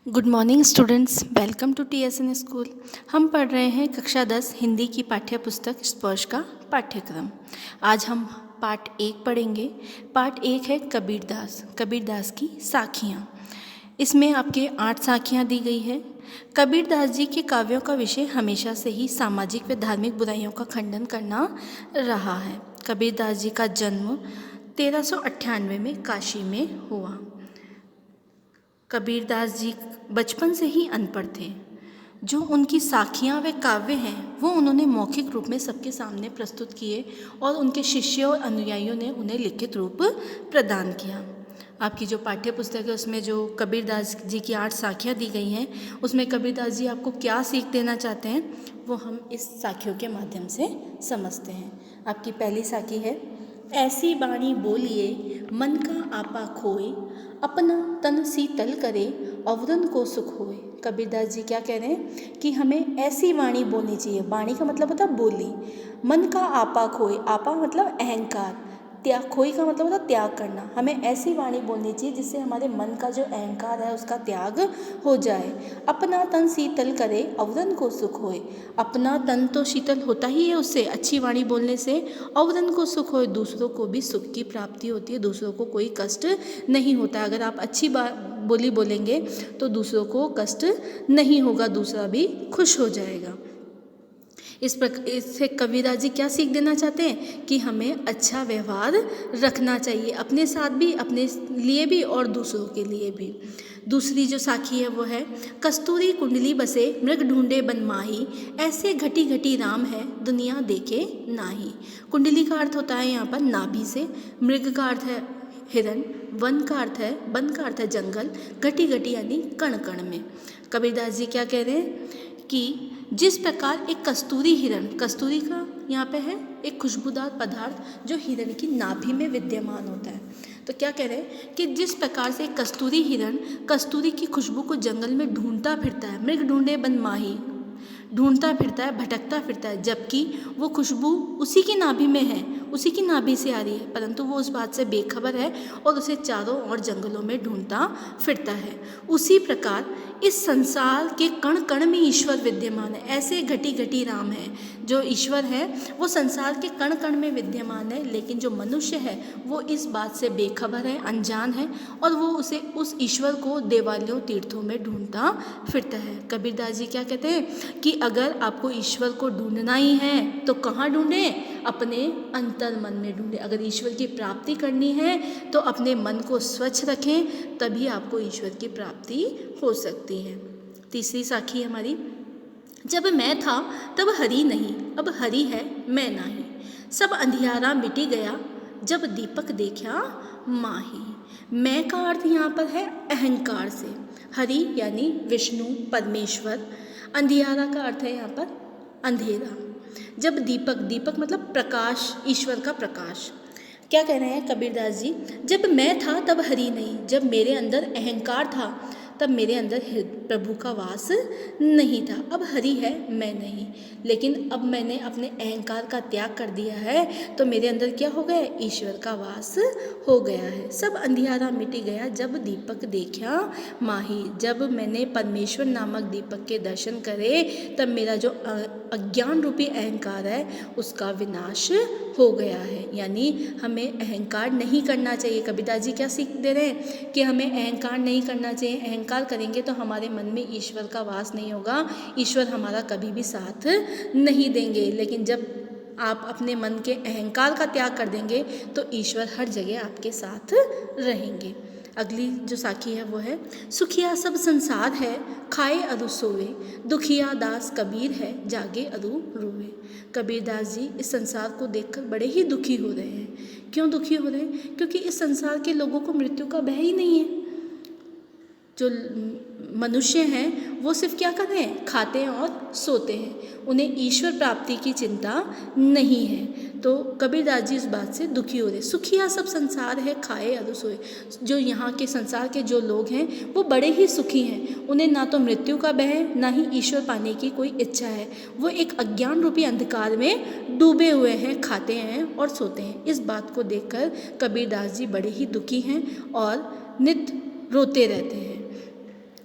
Good morning students, welcome to TSN school. हम पढ़ रहे हैं कक्षा 10 हिंदी की पाठ्य पुस्तक स्पर्श का पाठ्यक्रम। आज हम पाठ 1 पढ़ेंगे। पाठ 1 है कबीरदास की साखियाँ। इसमें आपके 8 साखियाँ दी गई है। कबीरदास जी के काव्यों का विषय हमेशा से ही सामाजिक व धार्मिक बुराइयों का खंडन करना रहा है। कबीरदास जी का जन्म 1398 में काशी में हुआ। कबीरदास जी बचपन से ही अनपढ़ थे। जो उनकी साखियाँ व काव्य हैं वो उन्होंने मौखिक रूप में सबके सामने प्रस्तुत किए और उनके शिष्यों और अनुयायियों ने उन्हें लिखित रूप प्रदान किया। आपकी जो पाठ्य पुस्तक है उसमें जो कबीरदास जी की 8 साखियाँ दी गई हैं उसमें कबीरदास जी आपको क्या सीख देना चाहते हैं वो हम इस साखियों के माध्यम से समझते हैं। आपकी पहली साखी है, ऐसी बाणी बोलिए मन का आपा खोए, अपना तन शीतल करे अवरन को सुख होए। कबीरदास जी क्या कह रहे हैं कि हमें ऐसी वाणी बोलनी चाहिए। वाणी का मतलब होता है बोली। मन का आपा खोए, आपा मतलब अहंकार, त्याग, खोई का मतलब होता त्याग करना। हमें ऐसी वाणी बोलनी चाहिए जिससे हमारे मन का जो अहंकार है उसका त्याग हो जाए। अपना तन शीतल करे अवरन को सुख होए। अपना तन तो शीतल होता ही है उससे, अच्छी वाणी बोलने से। अवरन को सुख होए, दूसरों को भी सुख की प्राप्ति होती है, दूसरों को कोई कष्ट नहीं होता। अगर आप अच्छी बोली बोलेंगे तो दूसरों को कष्ट नहीं होगा, दूसरा भी खुश हो जाएगा। इससे कबीरदास जी क्या सीख देना चाहते हैं कि हमें अच्छा व्यवहार रखना चाहिए, अपने साथ भी, अपने लिए भी और दूसरों के लिए भी। दूसरी जो साखी है वो है, कस्तूरी कुंडली बसे मृग ढूंढे बन माही, ऐसे घटी घटी राम है दुनिया देखे नाही। कुंडली का अर्थ होता है यहाँ पर नाभि से, मृग का अर्थ है हिरण, वन का अर्थ है, वन का अर्थ है जंगल, घटी घटी यानी कण कण में। कबीरदास जी क्या कह रहे हैं कि जिस प्रकार एक कस्तूरी हिरण, कस्तूरी का यहाँ पे है एक खुशबूदार पदार्थ जो हिरण की नाभि में विद्यमान होता है। तो क्या कह रहे हैं कि जिस प्रकार से एक कस्तूरी हिरण कस्तूरी की खुशबू को जंगल में ढूंढता फिरता है, मृग ढूंढे बन माही, ढूंढता फिरता है, भटकता फिरता है, जबकि वो खुशबू उसी की नाभि में है, उसी की नाभि से आ रही है, परंतु वो उस बात से बेखबर है और उसे चारों ओर जंगलों में ढूंढता फिरता है। उसी प्रकार इस संसार के कण कण में ईश्वर विद्यमान है। ऐसे घटी घटी राम है, जो ईश्वर है वो संसार के कण कण में विद्यमान है, लेकिन जो मनुष्य है वो इस बात से बेखबर है, अनजान है और वो उस ईश्वर को देवालयों तीर्थों में ढूंढता फिरता है। कबीरदास जी क्या कहते हैं कि अगर आपको ईश्वर को ढूंढना ही है तो कहाँ ढूंढें? अपने अंतर मन में ढूंढें। अगर ईश्वर की प्राप्ति करनी है तो अपने मन को स्वच्छ रखें, तभी आपको ईश्वर की प्राप्ति हो सकती है। तीसरी साखी हमारी, जब मैं था तब हरि नहीं, अब हरि है मैं नाही, सब अंधियारा मिटी गया जब दीपक देखा माही। मैं का अर्थ यहाँ पर है अहंकार से, हरि यानी विष्णु परमेश्वर, अंधियारा का अर्थ है यहाँ पर अंधेरा, जब दीपक, दीपक मतलब प्रकाश, ईश्वर का प्रकाश। क्या कह रहे हैं कबीरदास जी, जब मैं था तब हरि नहीं, जब मेरे अंदर अहंकार था तब मेरे अंदर प्रभु का वास नहीं था। अब हरि है मैं नहीं, लेकिन अब मैंने अपने अहंकार का त्याग कर दिया है तो मेरे अंदर क्या हो गया? ईश्वर का वास हो गया है। सब अंधियारा मिटी गया जब दीपक देखा माही, जब मैंने परमेश्वर नामक दीपक के दर्शन करे तब मेरा जो अज्ञान रूपी अहंकार है उसका विनाश हो गया है। यानी हमें अहंकार नहीं करना चाहिए। कबीरदास जी क्या सीख दे रहे हैं कि हमें अहंकार नहीं करना चाहिए। अहंकार करेंगे तो हमारे मन में ईश्वर का वास नहीं होगा, ईश्वर हमारा कभी भी साथ नहीं देंगे। लेकिन जब आप अपने मन के अहंकार का त्याग कर देंगे तो ईश्वर हर जगह आपके साथ रहेंगे। अगली जो साखी है वो है, सुखिया सब संसार है खाए अरु सोवे, दुखिया दास कबीर है जागे अरु रोवे। कबीरदास जी इस संसार को देखकर बड़े ही दुखी हो रहे हैं। क्यों दुखी हो रहे हैं? क्योंकि इस संसार के लोगों को मृत्यु का भय ही नहीं है। जो मनुष्य हैं वो सिर्फ क्या कर रहे हैं? खाते हैं और सोते हैं, उन्हें ईश्वर प्राप्ति की चिंता नहीं है। तो कबीरदास जी इस बात से दुखी हो रहे। सुखिया सब संसार है खाए अरु सोए, जो यहाँ के संसार के जो लोग हैं वो बड़े ही सुखी हैं, उन्हें ना तो मृत्यु का भय है ना ही ईश्वर पाने की कोई इच्छा है। वो एक अज्ञान रूपी अंधकार में डूबे हुए हैं, खाते हैं और सोते हैं। इस बात को देखकर कबीरदास जी बड़े ही दुखी हैं और नित्य रोते रहते हैं।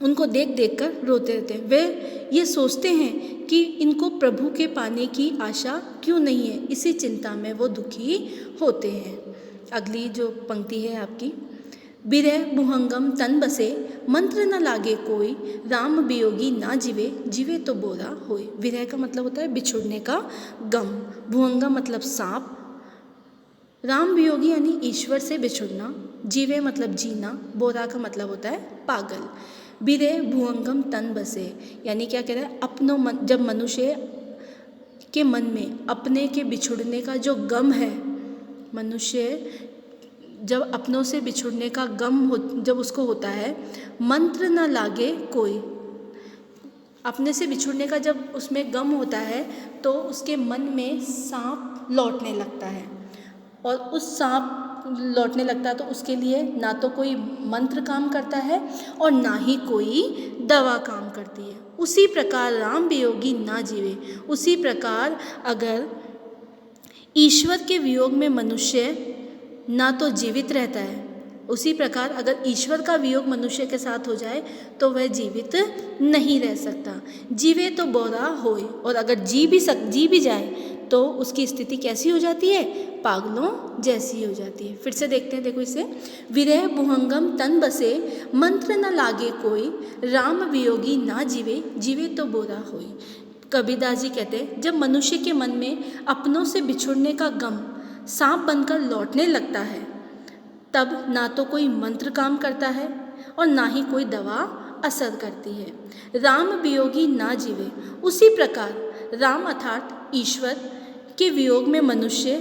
उनको देख देख कर रोते रहते हैं। वे ये सोचते हैं कि इनको प्रभु के पाने की आशा क्यों नहीं है, इसी चिंता में वो दुखी होते हैं। अगली जो पंक्ति है आपकी, बिरह भुहंगम तन बसे, मंत्र न लागे कोई, राम वियोगी ना जीवे, जीवे तो बोरा होए। विरह का मतलब होता है बिछुड़ने का गम, भुहंगम मतलब सांप, राम वियोगी यानी ईश्वर से बिछुड़ना, जीवे मतलब जीना, बोरा का मतलब होता है पागल। बिरह भुहंगम तन बसे यानी क्या कह रहा है, अपनों मन, जब मनुष्य के मन में अपने के बिछुड़ने का जो गम है, मनुष्य जब अपनों से बिछुड़ने का गम जब उसको होता है, मंत्र न लागे कोई, अपने से बिछुड़ने का जब उसमें गम होता है तो उसके मन में सांप लौटने लगता है, और उस सांप लौटने लगता है तो उसके लिए ना तो कोई मंत्र काम करता है और ना ही कोई दवा काम करती है। उसी प्रकार राम वियोगी ना जीवे, उसी प्रकार अगर ईश्वर के वियोग में मनुष्य ना तो जीवित रहता है, उसी प्रकार अगर ईश्वर का वियोग मनुष्य के साथ हो जाए तो वह जीवित नहीं रह सकता। जीवे तो बोरा होए, और अगर जी भी जाए तो उसकी स्थिति कैसी हो जाती है, पागलों जैसी हो जाती है। फिर से देखते हैं, देखो इसे, विरह भुहंगम तन बसे, मंत्र न लागे कोई, राम वियोगी ना जीवे, जीवे तो बोरा होए। कबीरदास जी कहते हैं, जब मनुष्य के मन में अपनों से बिछुड़ने का गम सांप बनकर लौटने लगता है, तब ना तो कोई मंत्र काम करता है और ना ही कोई दवा असर करती है। राम वियोगी ना जीवे, उसी प्रकार राम अर्थात ईश्वर के वियोग में मनुष्य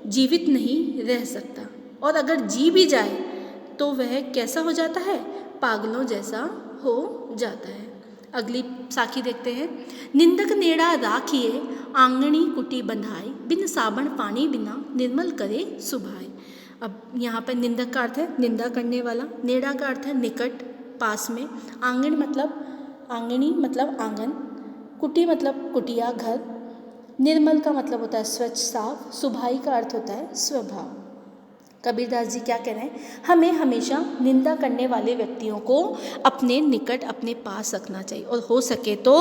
जीवित नहीं रह सकता, और अगर जी भी जाए तो वह कैसा हो जाता है, पागलों जैसा हो जाता है। अगली साखी देखते हैं, निंदक नेड़ा राखिए, आंगनी कुटी बंधाए, बिन साबण पानी बिना, निर्मल करे सुभाए। अब यहाँ पर निंदक का अर्थ है निंदा करने वाला, नेड़ा का अर्थ है निकट, पास में, आंगन मतलब आंगनी मतलब आंगन, कुटी मतलब कुटिया घर, निर्मल का मतलब होता है स्वच्छ साफ, सुभाई का अर्थ होता है स्वभाव। कबीरदास जी क्या कह रहे हैं, हमें हमेशा निंदा करने वाले व्यक्तियों को अपने निकट, अपने पास रखना चाहिए, और हो सके तो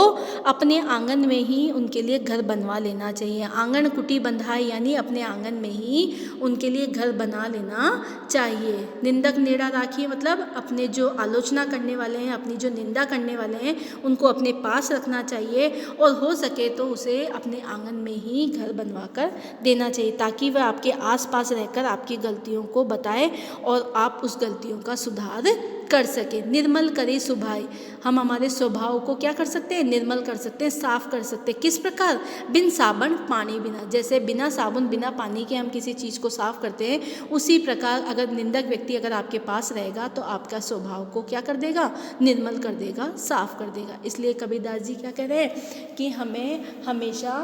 अपने आंगन में ही उनके लिए घर बनवा लेना चाहिए। आंगन कुटी बंधाई यानी अपने आंगन में ही उनके लिए घर बना लेना चाहिए। निंदक नेड़ा राखिए मतलब अपने जो आलोचना करने वाले हैं, अपनी जो निंदा करने वाले हैं, उनको अपने पास रखना चाहिए, और हो सके तो उसे अपने आंगन में ही घर बनवा कर देना चाहिए, ताकि वह आपके आसपास रहकर आपकी गलतियों को बताए और आप उस गलतियों का सुधार कर सके। निर्मल करे सुभाई, हम हमारे स्वभाव को क्या कर सकते हैं, निर्मल कर सकते हैं, साफ कर सकते हैं। किस प्रकार, बिन साबुन पानी बिना, जैसे बिना साबुन बिना पानी के हम किसी चीज़ को साफ करते हैं, उसी प्रकार अगर निंदक व्यक्ति अगर आपके पास रहेगा तो आपका स्वभाव को क्या कर देगा, निर्मल कर देगा, साफ कर देगा। इसलिए कबीरदास जी क्या कह रहे हैं कि हमें हमेशा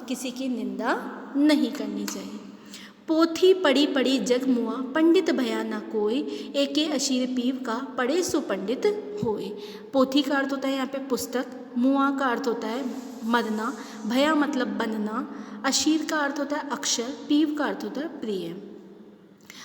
किसी की निंदा नहीं करनी चाहिए। पोथी पढ़ी पढ़ी जग मुआ, पंडित भया ना कोई, एके अशीर पीव का, पढ़े सो पंडित होए। पोथी का अर्थ होता है यहाँ पे पुस्तक, मुआ का अर्थ होता है मरना, भया मतलब बनना, अशीर का अर्थ होता है अक्षर, पीव का अर्थ होता है प्रिय।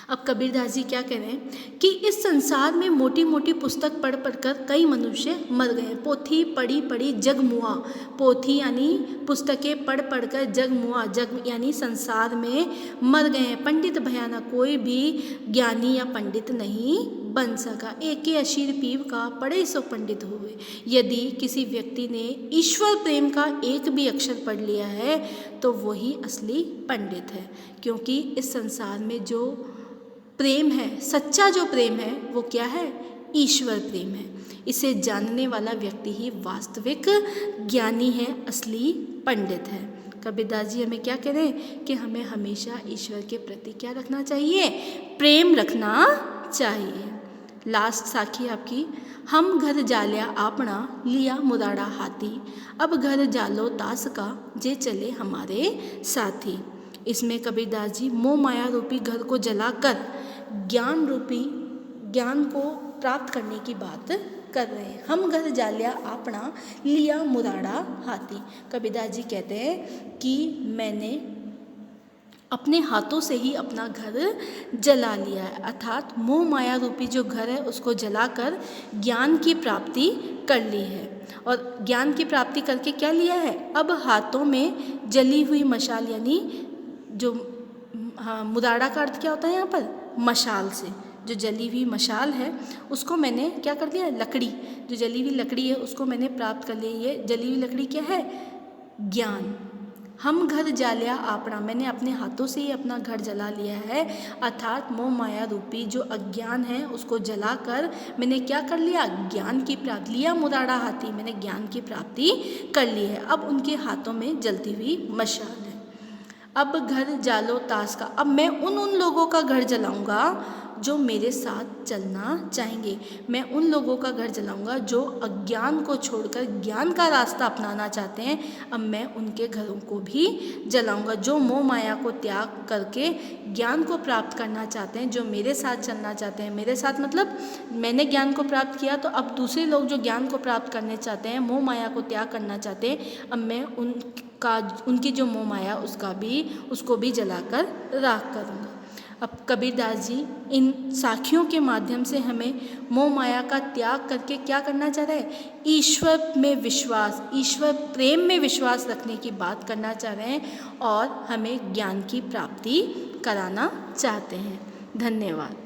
अब कबीरदास जी क्या कह रहे हैं कि इस संसार में मोटी मोटी पुस्तक पढ़ पढ़कर कई मनुष्य मर गए। पोथी पढ़ी पढ़ी जग मुआ, पोथी यानी पुस्तकें पढ़ पढ़कर जग मुआ, जग यानी संसार में मर गए हैं। पंडित भयाना, कोई भी ज्ञानी या पंडित नहीं बन सका। एके अशीर पीव का, पढ़े सो पंडित हुए। यदि किसी व्यक्ति ने ईश्वर प्रेम का एक भी अक्षर पढ़ लिया है तो वही असली पंडित है, क्योंकि इस संसार में जो प्रेम है, सच्चा जो प्रेम है वो क्या है, ईश्वर प्रेम है। इसे जानने वाला व्यक्ति ही वास्तविक ज्ञानी है, असली पंडित है। कबीरदास जी हमें क्या कह रहे हैं कि हमें हमेशा ईश्वर के प्रति क्या रखना चाहिए, प्रेम रखना चाहिए। लास्ट साखी आपकी, हम घर जालिया आपना, लिया मुराड़ा हाथी, अब घर जालो दास का, जे चले हमारे साथी। इसमें कबीरदास जी मोह माया रूपी घर को जलाकर ज्ञान रूपी ज्ञान को प्राप्त करने की बात कर रहे हैं। हम घर जालिया आपना, लिया मुराड़ा हाथी। कबीरदास जी कहते हैं कि मैंने अपने हाथों से ही अपना घर जला लिया है, अर्थात मोह माया रूपी जो घर है उसको जलाकर ज्ञान की प्राप्ति कर ली है। और ज्ञान की प्राप्ति करके क्या लिया है? अब हाथों में जली हुई मशाल, यानी जो हाँ, मुदारा का अर्थ क्या होता है यहाँ पर? मशाल से, जो जली हुई मशाल है उसको मैंने क्या कर लिया? लकड़ी, जो जली हुई लकड़ी है उसको मैंने प्राप्त कर ली। ये जली हुई लकड़ी क्या है? ज्ञान। हम घर जालिया आपना, मैंने अपने हाथों से ही अपना घर जला लिया है, अर्थात मोह माया रूपी जो अज्ञान है उसको जलाकर मैंने क्या कर लिया? ज्ञान की प्राप्ति। लिया मुदारा हाथी, मैंने ज्ञान की प्राप्ति कर ली है। अब उनके हाथों में जलती हुई मशाल है। अब घर जालो ताश का, अब मैं उन लोगों का घर जलाऊंगा जो मेरे साथ चलना चाहेंगे। मैं उन लोगों का घर जलाऊंगा जो अज्ञान को छोड़कर ज्ञान का रास्ता अपनाना चाहते हैं। अब मैं उनके घरों को भी जलाऊंगा। जो मोह माया को त्याग करके ज्ञान को प्राप्त करना चाहते हैं, जो मेरे साथ चलना चाहते हैं। मेरे साथ मतलब मैंने ज्ञान को प्राप्त किया, तो अब दूसरे लोग जो ज्ञान को प्राप्त करने चाहते हैं, मोह माया को त्याग करना चाहते हैं, अब मैं उनकी जो मोह माया उसको भी जलाकर राख करूँगा। अब कबीरदास जी इन साखियों के माध्यम से हमें मोह माया का त्याग करके क्या करना चाह रहे हैं? ईश्वर में विश्वास, ईश्वर प्रेम में विश्वास रखने की बात करना चाह रहे हैं और हमें ज्ञान की प्राप्ति कराना चाहते हैं। धन्यवाद।